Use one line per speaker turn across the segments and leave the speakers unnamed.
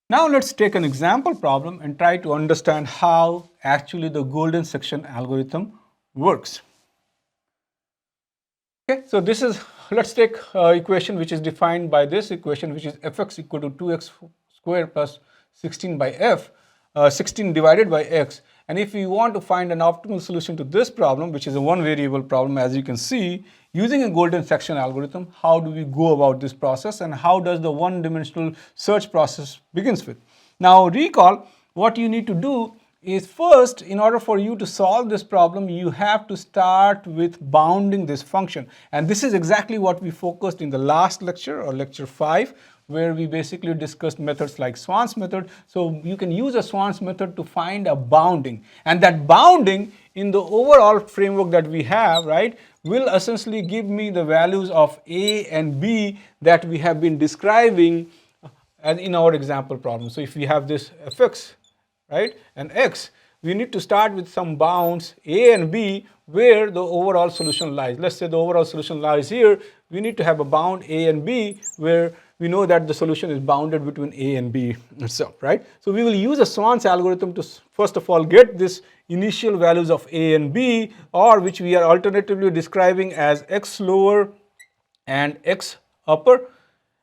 Now let's take an example problem and try to understand how actually the golden section algorithm works. Okay, so this is, let's take equation which is defined by this equation, which is fx equal to 2x square plus 16 by f, 16 divided by x. And if we want to find an optimal solution to this problem, which is a one variable problem, as you can see, using a golden section algorithm, how do we go about this process and how does the one dimensional search process begins with? Now recall, what you need to do is, first, in order for you to solve this problem, you have to start with bounding this function. And this is exactly what we focused in the last lecture, or lecture 5, where we basically discussed methods like Swan's method. So you can use a Swan's method to find a bounding. And that bounding in the overall framework that we have, right, will essentially give me the values of A and B that we have been describing as in our example problem. So if we have this fx, right, and x, we need to start with some bounds a and b where the overall solution lies. Let's say the overall solution lies here. We need to have a bound a and b where we know that the solution is bounded between a and b itself, right? So we will use a Swan's algorithm to first of all get this initial values of a and b, or which we are alternatively describing as x lower and x upper.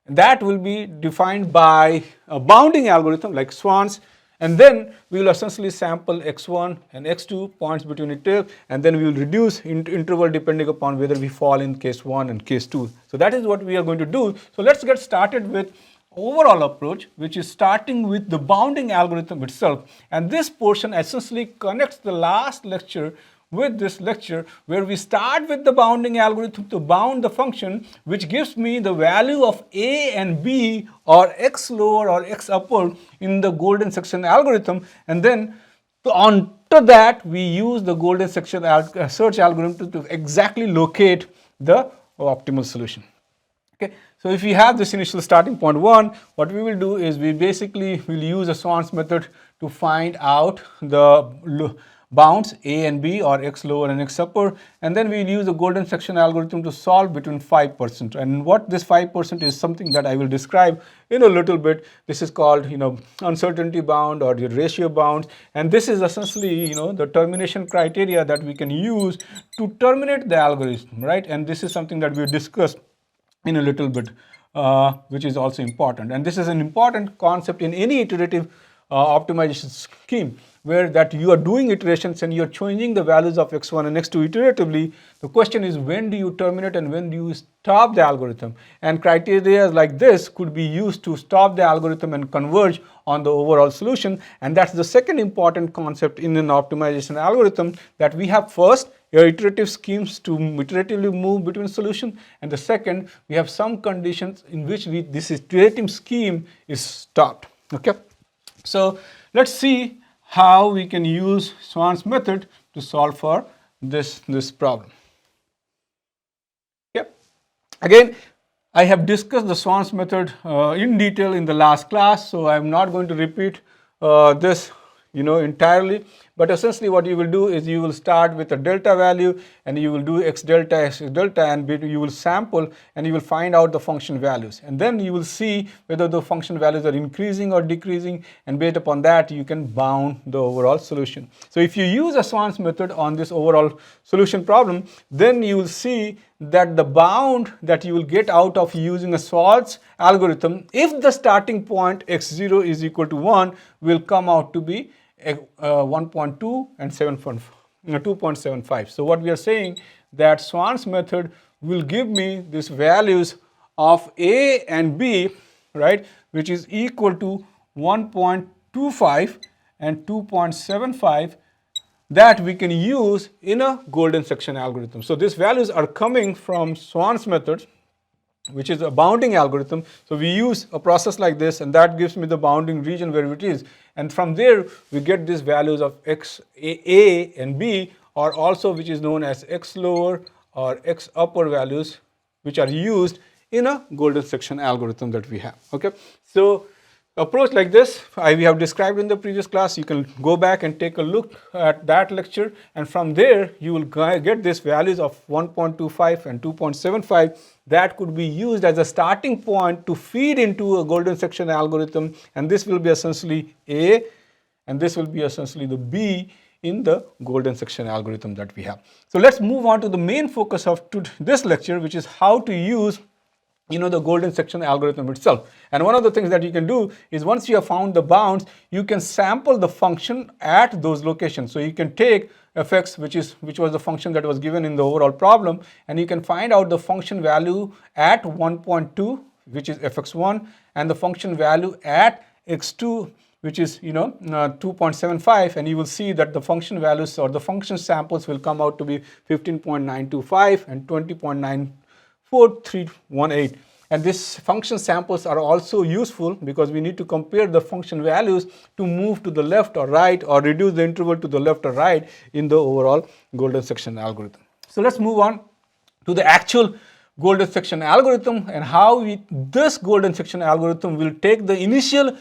That will be defined by a bounding algorithm like Swan's, and then we will essentially sample x1 and x2 points between it, and then we will reduce interval depending upon whether we fall in case 1 and case 2. So that is what we are going to do. So let's get started with overall approach, which is starting with the bounding algorithm itself. And this portion essentially connects the last lecture with this lecture, where we start with the bounding algorithm to bound the function, which gives me the value of a and b, or x lower or x upper, in the golden section algorithm. And then on to that, we use the golden section search algorithm to exactly locate the optimal solution. Okay, so if we have this initial starting point 1, what we will do is we basically will use a Swan's method to find out the bounds a and b, or x lower and x upper, and then we will use the golden section algorithm to solve between 5%. And what this 5% is something that I will describe in a little bit. This is called, uncertainty bound or the ratio bound, and this is essentially, the termination criteria that we can use to terminate the algorithm, right? And this is something that we discussed in a little bit, which is also important. And this is an important concept in any iterative optimization scheme, where that you are doing iterations and you are changing the values of x1 and x2 iteratively. The question is, when do you terminate and when do you stop the algorithm? And criteria like this could be used to stop the algorithm and converge on the overall solution. And that's the second important concept in an optimization algorithm, that we have first your iterative schemes to iteratively move between solution, and the second, we have some conditions in which this iterative scheme is stopped. Okay, so let's see how we can use Swan's method to solve for this problem. Okay, again, I have discussed the Swan's method in detail in the last class, so I am not going to repeat this entirely. But essentially what you will do is you will start with a delta value, and you will do x delta, and you will sample and you will find out the function values, and then you will see whether the function values are increasing or decreasing, and based upon that you can bound the overall solution. So if you use a Swan's method on this overall solution problem, then you will see that the bound that you will get out of using a Swan's algorithm, if the starting point x0 is equal to 1, will come out to be 1.2 and 2.75. So what we are saying, that Swan's method will give me these values of a and b, right, which is equal to 1.25 and 2.75, that we can use in a golden section algorithm. So these values are coming from Swan's method, which is a bounding algorithm. So we use a process like this, and that gives me the bounding region where it is, and from there we get these values of a and b, or also which is known as x lower or x upper values, which are used in a golden section algorithm that we have. Okay, so approach like this, we have described in the previous class. You can go back and take a look at that lecture, and from there you will get these values of 1.25 and 2.75 that could be used as a starting point to feed into a golden section algorithm, and this will be essentially A and this will be essentially the B in the golden section algorithm that we have. So let's move on to the main focus of this lecture, which is how to use the golden section algorithm itself. And one of the things that you can do is, once you have found the bounds, you can sample the function at those locations. So you can take fx, which was the function that was given in the overall problem, and you can find out the function value at 1.2, which is fx1, and the function value at x2, which is 2.75, and you will see that the function values or the function samples will come out to be 15.925 and 20.94318. And these function samples are also useful because we need to compare the function values to move to the left or right, or reduce the interval to the left or right in the overall golden section algorithm. So let's move on to the actual golden section algorithm, and how this golden section algorithm will take the initial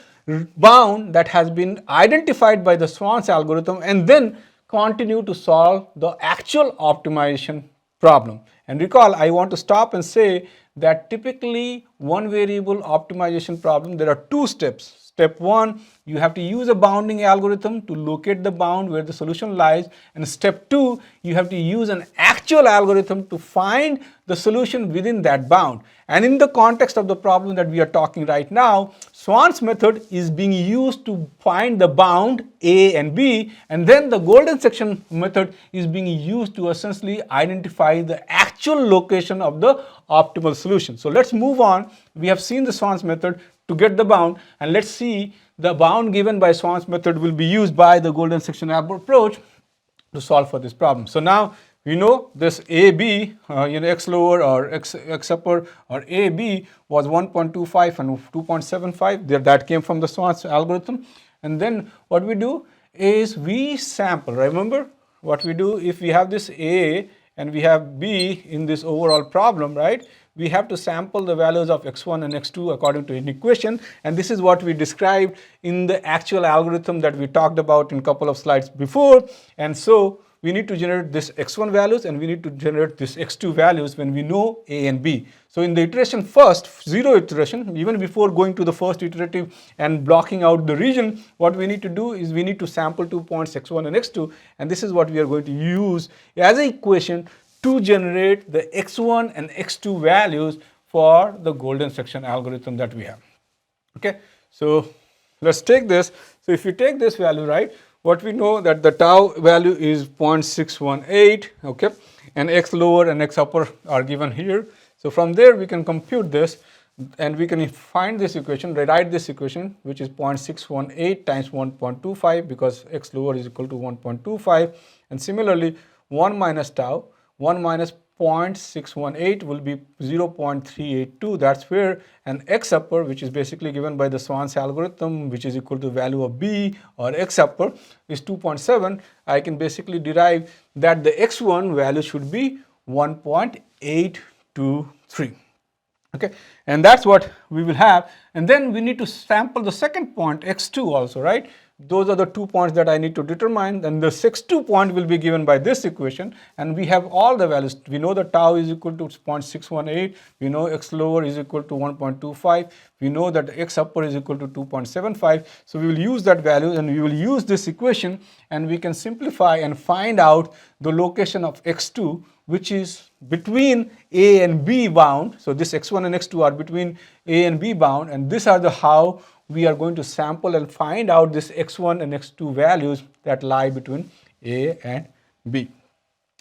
bound that has been identified by the Swan's algorithm and then continue to solve the actual optimization problem. And recall, I want to stop and say that typically one variable optimization problem, there are two steps. Step 1, you have to use a bounding algorithm to locate the bound where the solution lies, and step 2, you have to use an actual algorithm to find the solution within that bound. And in the context of the problem that we are talking right now, Swan's method is being used to find the bound A and B, and then the golden section method is being used to essentially identify the actual location of the optimal solution. So let's move on. We have seen the Swan's method to get the bound, and let's see the bound given by Swan's method will be used by the golden section approach to solve for this problem. So now we know this AB, x lower or x upper, or AB was 1.25 and 2.75. That came from the Swan's algorithm. And then what we do is we sample. Remember what we do, if we have this A and we have B in this overall problem, right? We have to sample the values of x1 and x2 according to an equation, and this is what we described in the actual algorithm that we talked about in a couple of slides before. And so we need to generate this x1 values and we need to generate this x2 values when we know A and B. So in the iteration first, 0 iteration, even before going to the first iterative and blocking out the region, what we need to do is we need to sample 2 points x1 and x2, and this is what we are going to use as an equation to generate the x1 and x2 values for the golden section algorithm that we have. Okay, so let's take this. So if you take this value, right, what we know that the tau value is 0.618, okay, and x lower and x upper are given here. So from there we can compute this, and we can find this equation, rewrite this equation, which is 0.618 times 1.25, because x lower is equal to 1.25, and similarly 1 minus tau, 1 minus 0.618 will be 0.382. That's where an x upper, which is basically given by the Swan's algorithm, which is equal to value of B, or x upper is 2.7. I can basically derive that the x1 value should be 1.823. Okay, and that's what we will have. And then we need to sample the second point, x2 also, right? Those are the 2 points that I need to determine, and the x2 point will be given by this equation, and we have all the values. We know the tau is equal to 0.618, we know x lower is equal to 1.25, we know that x upper is equal to 2.75. So we will use that value and we will use this equation, and we can simplify and find out the location of x2, which is between A and B bound. So this x1 and x2 are between A and B bound, and these are the how we are going to sample and find out this x1 and x2 values that lie between A and B.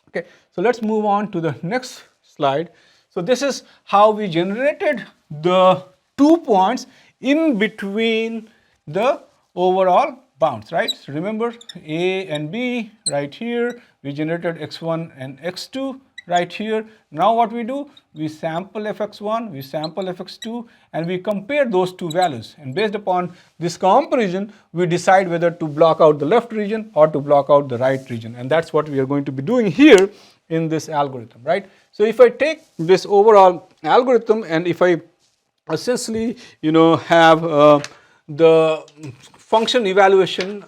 Okay, so let's move on to the next slide. So this is how we generated the 2 points in between the overall bounds, right? So remember A and B right here, we generated x1 and x2 right here. Now what we do, we sample fx1, we sample fx2, and we compare those two values, and based upon this comparison we decide whether to block out the left region or to block out the right region, and that's what we are going to be doing here in this algorithm, right? So if I take this overall algorithm and if I essentially have the function evaluation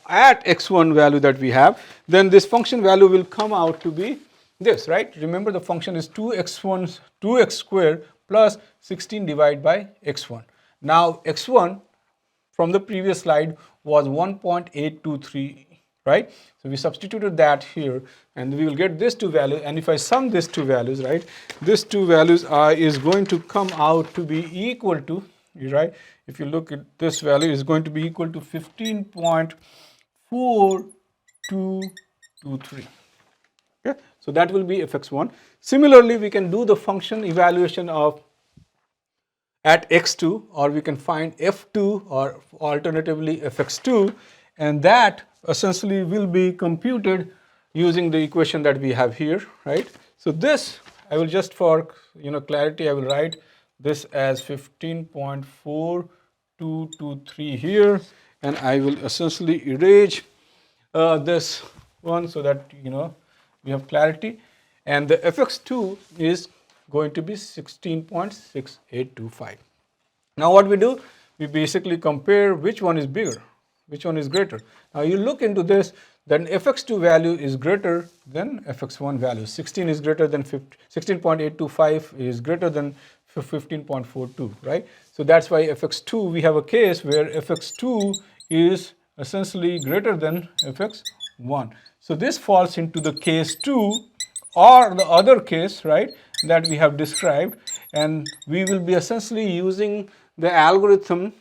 at x1 value that we have, then this function value will come out to be this, right? Remember, the function is 2x square plus 16 divided by x1. Now x1 from the previous slide was 1.823, right? So we substituted that here and we will get this two value, and if I sum these two values, right, this two values is going to come out to be equal to, right, if you look at this value, is going to be equal to 15.4223. Okay, so that will be fx1. Similarly, we can do the function evaluation of at x2, or we can find f2 or alternatively fx2, and that essentially will be computed using the equation that we have here, right? So this, I will just for clarity, I will write this as 15.4223 here, and I will essentially erase this one so that we have clarity, and the fx2 is going to be 16.6825. Now what we do, we basically compare which one is bigger, which one is greater. Now you look into this, then fx2 value is greater than fx1 value. 16 is greater than 16.825 is greater than 15.42, right? So that's why fx2, we have a case where fx2 is essentially greater than fx1. So this falls into the case 2, or the other case, right, that we have described, and we will be essentially using the algorithm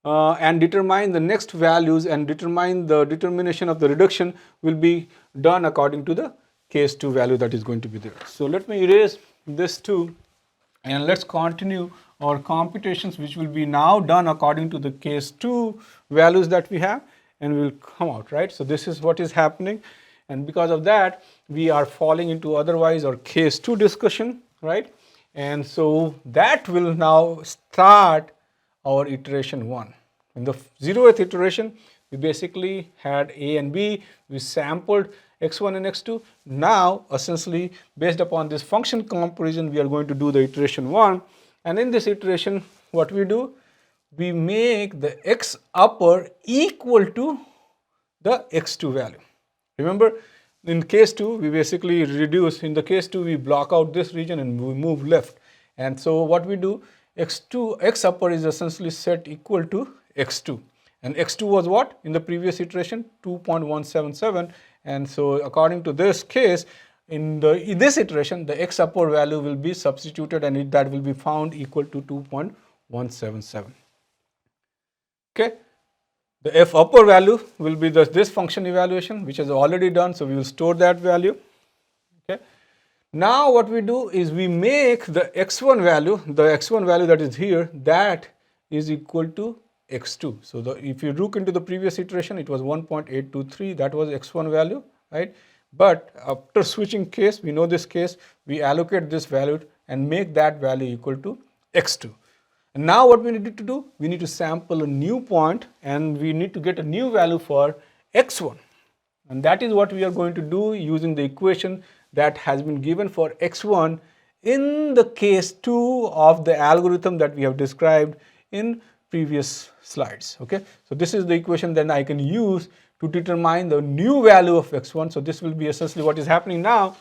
and determine the next values, and determine the determination of the reduction will be done according to the case 2 value that is going to be there. So let me erase this 2 and let's continue our computations, which will be now done according to the case 2 values that we have, and will come out, right? So this is what is happening, and because of that we are falling into otherwise or case 2 discussion, right? And so that will now start our iteration 1. In the 0th iteration, we basically had A and B, we sampled x1 and x2. Now essentially based upon this function comparison, we are going to do the iteration 1, and in this iteration what we do, we make the x upper equal to the x2 value. Remember, in case 2 we basically reduce, in the case 2 we block out this region and we move left, and so what we do, x upper is essentially set equal to x2, and x2 was what in the previous iteration, 2.177, and so according to this case, in this iteration the x upper value will be substituted, and that will be found equal to 2.177. okay. The f upper value will be this function evaluation, which is already done, so we will store that value. Okay. Now what we do is we make the x1 value, that is here, that is equal to x2. So if you look into the previous iteration, it was 1.823, that was x1 value, right? But after switching case, we know this case, we allocate this value and make that value equal to x2. And now what we need to do, we need to sample a new point, and we need to get a new value for x1, and that is what we are going to do using the equation that has been given for x1 in the case 2 of the algorithm that we have described in previous slides. Okay, so this is the equation that I can use to determine the new value of x1. So this will be essentially what is happening now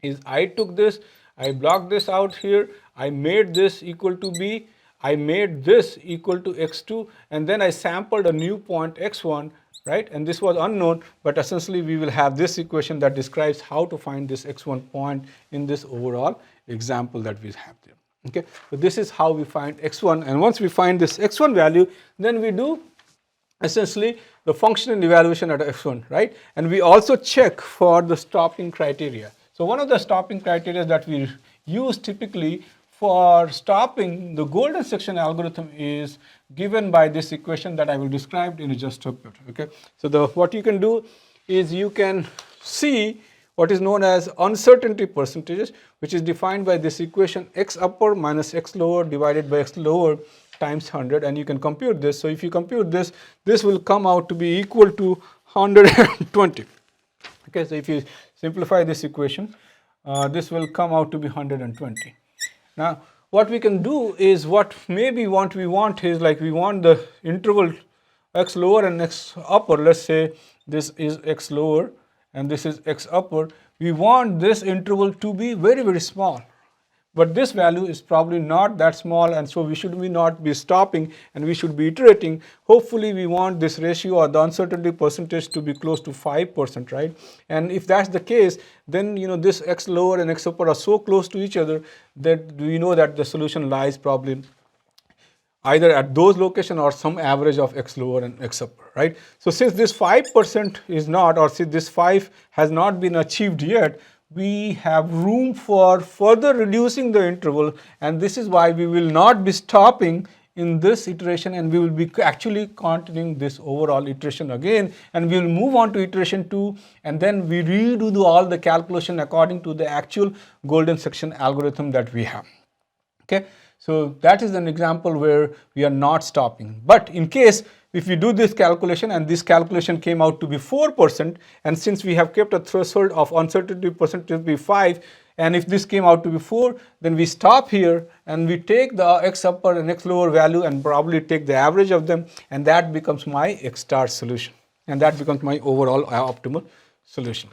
is I took this, I blocked this out here, I made this equal to b, I made this equal to x2, and then I sampled a new point x1, right? And this was unknown, but essentially we will have this equation that describes how to find this x1 point in this overall example that we have there. Okay, so this is how we find x1, and once we find this x1 value, then we do essentially the function evaluation at x1, right? And we also check for the stopping criteria. So one of the stopping criteria that we use typically for stopping the golden section algorithm is given by this equation that I will describe in just a bit. Okay, so what you can do is you can see what is known as uncertainty percentages, which is defined by this equation x upper minus x lower divided by x lower times 100, and you can compute this. So if you compute this, this will come out to be equal to 120. Okay, so if you simplify this equation, this will come out to be 120. Now, what we can do is what maybe what we want is like we want the interval x lower and x upper. Let's say this is x lower and this is x upper. We want this interval to be very, very small. But this value is probably not that small, and so we should not be stopping and we should be iterating. Hopefully we want this ratio or the uncertainty percentage to be close to 5%, right? And if that's the case, then this x lower and x upper are so close to each other that we know that the solution lies probably either at those locations or some average of x lower and x upper, right? So since this 5% is not, or since this 5 has not been achieved yet, we have room for further reducing the interval, and this is why we will not be stopping in this iteration, and we will be actually continuing this overall iteration again, and we will move on to iteration 2, and then we redo all the calculation according to the actual golden section algorithm that we have. Okay, so that is an example where we are not stopping. But in case if we do this calculation and this calculation came out to be 4%, and since we have kept a threshold of uncertainty percentage to be 5, and if this came out to be 4, then we stop here and we take the x upper and x lower value and probably take the average of them, and that becomes my x star solution, and that becomes my overall optimal solution.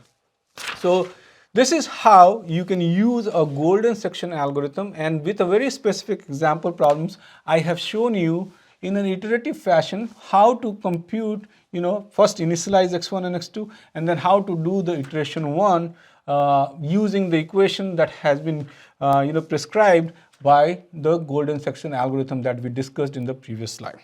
So this is how you can use a golden section algorithm, and with a very specific example problems, I have shown you in an iterative fashion how to compute, first initialize x1 and x2, and then how to do the iteration 1 using the equation that has been prescribed by the golden section algorithm that we discussed in the previous slide.